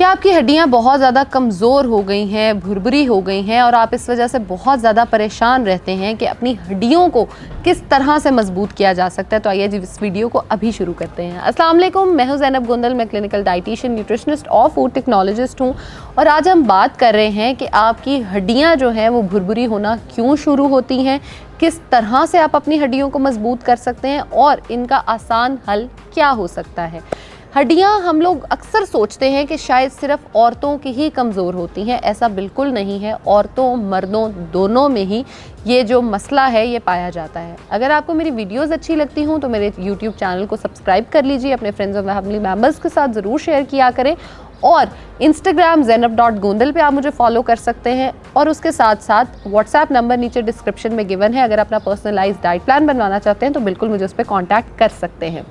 क्या आपकी हड्डियां बहुत ज़्यादा कमज़ोर हो गई हैं, भुरभुरी हो गई हैं और आप इस वजह से बहुत ज़्यादा परेशान रहते हैं कि अपनी हड्डियों को किस तरह से मजबूत किया जा सकता है? तो आइए जी इस वीडियो को अभी शुरू करते हैं। अस्सलाम वालेकुम, मैं हूं ज़ैनब गोंदल, मैं क्लिनिकल डाइटिशियन, न्यूट्रिशनिस्ट और फूड टेक्नोलॉजिस्ट हूं और आज हम बात कर रहे हैं कि आपकी हड्डियाँ जो हैं वो भुरभुरी होना क्यों शुरू होती हैं, किस तरह से आप अपनी हड्डियों को मजबूत कर सकते हैं और इनका आसान हल क्या हो सकता है। हड्डियां हम लोग अक्सर सोचते हैं कि शायद सिर्फ औरतों की ही कमज़ोर होती हैं, ऐसा बिल्कुल नहीं है। औरतों मर्दों दोनों में ही ये जो मसला है ये पाया जाता है। अगर आपको मेरी वीडियोस अच्छी लगती हों तो मेरे यूट्यूब चैनल को सब्सक्राइब कर लीजिए, अपने फ्रेंड्स और फैमिली मेम्बर्स के साथ ज़रूर शेयर किया करें और इंस्टाग्राम ज़ैनब.गोंदल पे आप मुझे फॉलो कर सकते हैं और उसके साथ साथ व्हाट्सएप नंबर नीचे डिस्क्रिप्शन में गिवन है। अगर अपना पर्सनलाइज्ड डाइट प्लान बनवाना चाहते हैं तो बिल्कुल मुझे उस पर कॉन्टैक्ट कर सकते हैं।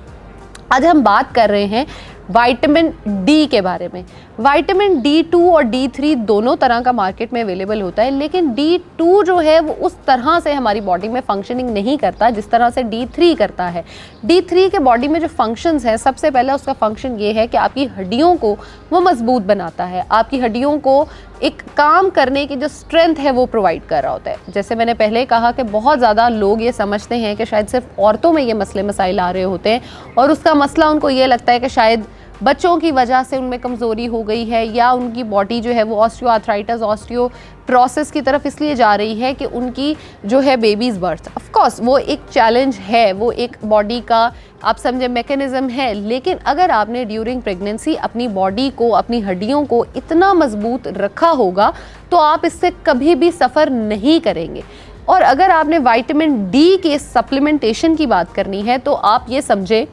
आज हम बात कर रहे हैं विटामिन डी के बारे में। विटामिन D2 और D3 दोनों तरह का मार्केट में अवेलेबल होता है, लेकिन D2 जो है वो उस तरह से हमारी बॉडी में फंक्शनिंग नहीं करता जिस तरह से D3 करता है। D3 के बॉडी में जो फंक्शंस हैं, सबसे पहला उसका फंक्शन ये है कि आपकी हड्डियों को वो मजबूत बनाता है, आपकी हड्डियों को एक काम करने की जो स्ट्रेंथ है वो प्रोवाइड कर रहा होता है। जैसे मैंने पहले कहा कि बहुत ज़्यादा लोग ये समझते हैं कि शायद सिर्फ औरतों में ये मसले मसाइल आ रहे होते हैं और उसका मसला उनको ये लगता है कि शायद बच्चों की वजह से उनमें कमज़ोरी हो गई है या उनकी बॉडी जो है वो ऑस्टियोआर्थराइटिस, ऑस्टियोप्रोसिस की तरफ इसलिए जा रही है कि उनकी जो है बेबीज़ बर्थ, ऑफ कोर्स वो एक चैलेंज है, वो एक बॉडी का आप समझे मैकेनिज़्म है। लेकिन अगर आपने ड्यूरिंग प्रेगनेंसी अपनी बॉडी को, अपनी हड्डियों को इतना मजबूत रखा होगा तो आप इससे कभी भी सफ़र नहीं करेंगे। और अगर आपने विटामिन डी के सप्लीमेंटेशन की बात करनी है तो आप ये समझे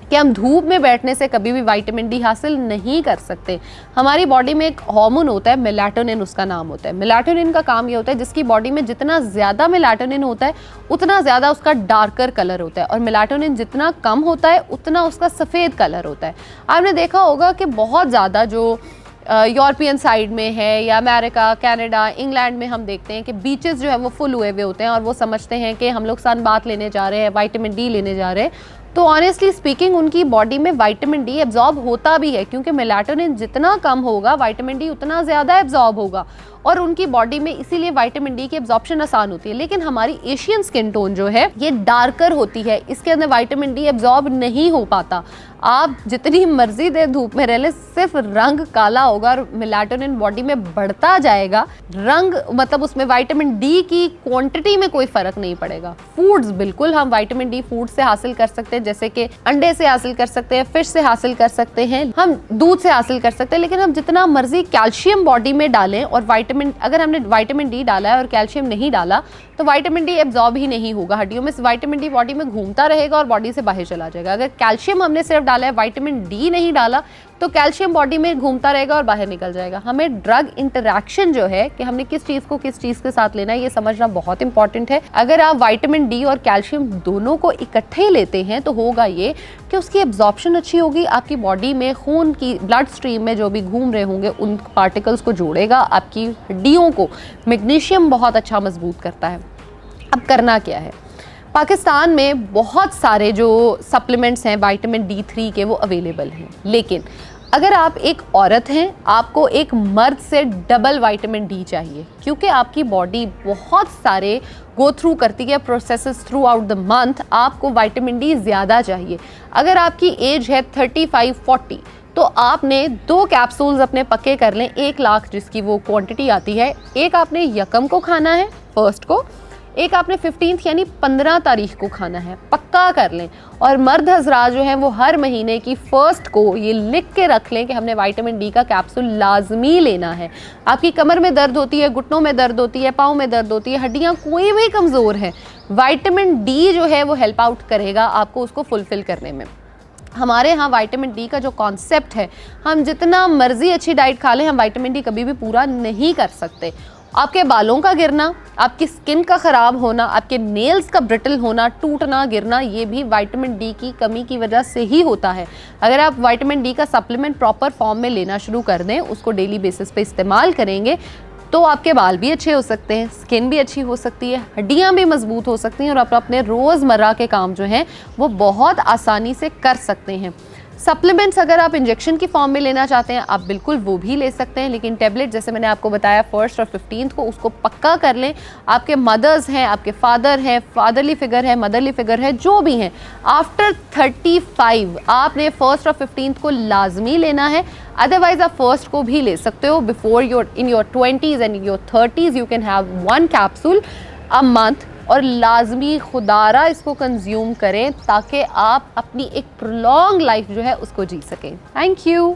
कि हम धूप में बैठने से कभी भी विटामिन डी हासिल नहीं कर सकते। हमारी बॉडी में एक हार्मोन होता है मेलाटोनिन, उसका नाम होता है। मेलाटोनिन का काम ये होता है जिसकी बॉडी में जितना ज़्यादा मेलाटोनिन होता है उतना ज़्यादा उसका डार्कर कलर होता है और मेलाटोनिन जितना कम होता है उतना उसका सफ़ेद कलर होता है। आपने देखा होगा कि बहुत ज़्यादा जो यूरोपियन साइड में है या अमेरिका, कनाडा, इंग्लैंड में हम देखते हैं कि बीचेस जो है वो फुल हुए हुए होते हैं और वो समझते हैं कि हम लोग सन बाथ लेने जा रहे हैं, विटामिन डी लेने जा रहे हैं। तो ऑनेस्टली स्पीकिंग उनकी बॉडी में विटामिन डी एब्जॉर्ब होता भी है क्योंकि मेलाटोनिन जितना कम होगा विटामिन डी उतना ज़्यादा एब्जॉर्ब होगा और उनकी बॉडी में इसीलिए विटामिन डी की एब्जॉर्प्शन आसान होती है। लेकिन हमारी एशियन स्किन टोन जो है ये डार्कर होती है, इसके अंदर विटामिन डी एब्जॉर्ब नहीं हो पाता। आप जितनी मर्जी देर धूप में रह ले सिर्फ रंग काला होगा और मेलाटोनिन बॉडी में बढ़ता जाएगा। रंग मतलब उसमें विटामिन डी की क्वांटिटी में कोई फर्क नहीं पड़ेगा। फूड्स बिल्कुल हम विटामिन डी फूड से हासिल कर सकते हैं, जैसे कि अंडे से हासिल कर सकते हैं, फिश से हासिल कर सकते हैं, हम दूध से हासिल कर सकते हैं। लेकिन हम जितना मर्जी कैल्शियम बॉडी में डालें और अगर हमने विटामिन डी डाला है और कैल्शियम नहीं डाला तो विटामिन डी एब्जॉर्ब ही नहीं होगा हड्डियों में। विटामिन डी बॉडी में घूमता रहेगा और बॉडी से बाहर चला जाएगा। अगर कैल्शियम हमने सिर्फ डाला है, विटामिन डी नहीं डाला, तो कैल्शियम बॉडी में घूमता रहेगा और बाहर निकल जाएगा। हमें ड्रग इंटरैक्शन जो है कि हमने किस चीज़ को किस चीज़ के साथ लेना है ये समझना बहुत इंपॉर्टेंट है। अगर आप विटामिन डी और कैल्शियम दोनों को इकट्ठे लेते हैं तो होगा ये कि उसकी एब्जॉर्प्शन अच्छी होगी, आपकी बॉडी में खून की ब्लड स्ट्रीम में जो भी घूम रहे होंगे उन पार्टिकल्स को जोड़ेगा, आपकी हड्डियों को मैग्नीशियम बहुत अच्छा मजबूत करता है। अब करना क्या है? पाकिस्तान में बहुत सारे जो सप्लीमेंट्स हैं विटामिन D3 के वो अवेलेबल हैं, लेकिन अगर आप एक औरत हैं आपको एक मर्द से डबल विटामिन डी चाहिए क्योंकि आपकी बॉडी बहुत सारे गो थ्रू करती है processes through out the month. आपको विटामिन डी ज़्यादा चाहिए। अगर आपकी एज है 35-40 तो आपने 2 कैप्सूल्स अपने पक्के कर लें, 1 लाख जिसकी वो क्वांटिटी आती है। एक आपने यकम को खाना है, फर्स्ट को, एक आपने 15 यानी 15 तारीख को खाना है, पक्का कर लें। और मर्द हजरात जो हैं वो हर महीने की फर्स्ट को ये लिख के रख लें कि हमने विटामिन डी का कैप्सूल लाजमी लेना है। आपकी कमर में दर्द होती है, घुटनों में दर्द होती है, पाँव में दर्द होती है, हड्डियाँ कोई भी कमज़ोर है, विटामिन डी जो है वो हेल्प आउट करेगा आपको उसको फुलफ़िल करने में। हमारे यहाँ विटामिन डी का जो कॉन्सेप्ट है, हम जितना मर्जी अच्छी डाइट खा लें हम विटामिन डी कभी भी पूरा नहीं कर सकते। आपके बालों का गिरना, आपकी स्किन का ख़राब होना, आपके नेल्स का ब्रिटल होना, टूटना, गिरना, ये भी विटामिन डी की कमी की वजह से ही होता है। अगर आप विटामिन डी का सप्लीमेंट प्रॉपर फॉर्म में लेना शुरू कर दें, उसको डेली बेसिस पे इस्तेमाल करेंगे तो आपके बाल भी अच्छे हो सकते हैं, स्किन भी अच्छी हो सकती है, हड्डियां भी मजबूत हो सकती हैं और आप अपने रोज़मर्रा के काम जो हैं वो बहुत आसानी से कर सकते हैं। सप्लीमेंट्स अगर आप इंजेक्शन की फॉर्म में लेना चाहते हैं आप बिल्कुल वो भी ले सकते हैं, लेकिन टेबलेट जैसे मैंने आपको बताया 1st और 15th को उसको पक्का कर लें। आपके मदर्स हैं, आपके फादर हैं, फादरली फिगर है, मदरली फिगर है, जो भी हैं, आफ्टर 35 आपने 1st और 15th को लाजमी लेना है। अदरवाइज आप 1st को भी ले सकते हो। Before in your 20s and your 30s you can have 1 capsule a month, और लाजमी खुदारा इसको कंज्यूम करें ताकि आप अपनी एक प्रोलॉन्ग लाइफ जो है उसको जी सकें। Thank you.